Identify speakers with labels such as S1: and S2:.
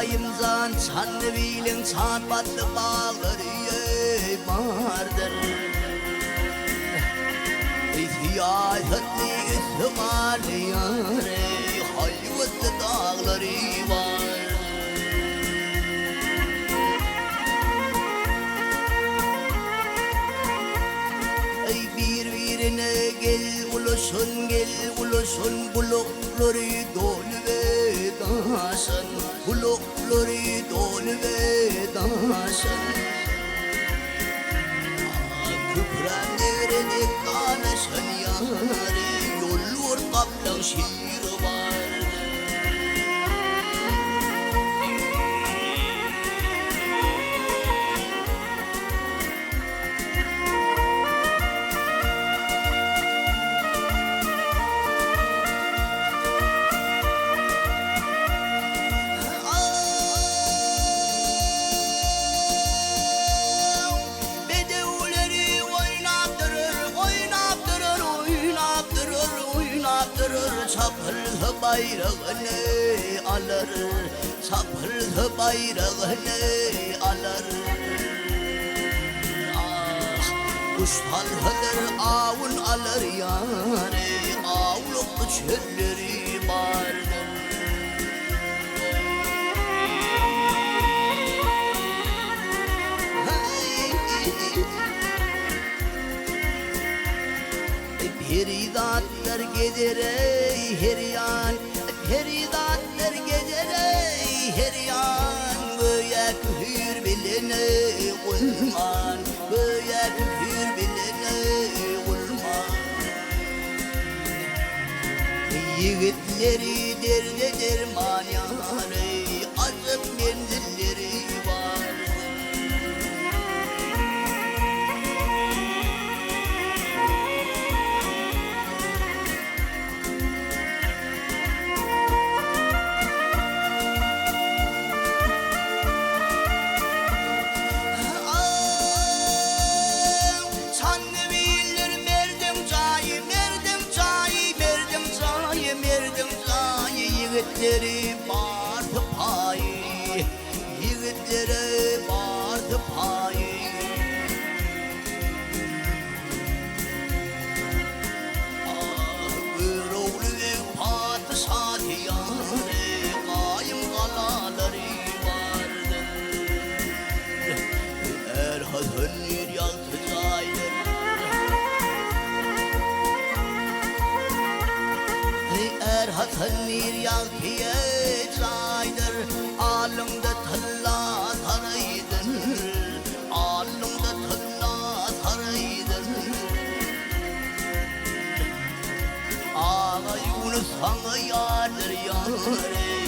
S1: daimzan çanlı bilin çat batlı bağları vardır. İhtiyacetli ısmarlı yâre halvetli dağları var. Ey birbirine gel ulaşın bulukları dolu ve daşın, bulukları dolu ve daşın. Küpren devrede kanışın yâri, yol ortakla şiir var. Çapırlı bayrağını alır, çapırlı bayrağını alır. Ah, kuşlarıdır avun alır yani, avluklu çölleri vardır. Peridatlar gelir ey heryan, peridatlar gelir ey heryan. Böyle küfür bilene olman, böyle küfür bilene olman. Yiğitleri derde derman yani, azıp menzilleri var. Yiğitleri vardı payı, yiğitleri vardı payı. Ah, bir oğlu ve padişahı yani, kayım kalaları vardı. Erhad'ın bir yaltıcaydır, Erhat'ın bir yaltıya çaydır. Alımda tılla taraydın, alımda tılla taraydın. Ağa Yunus sana yardır yâre,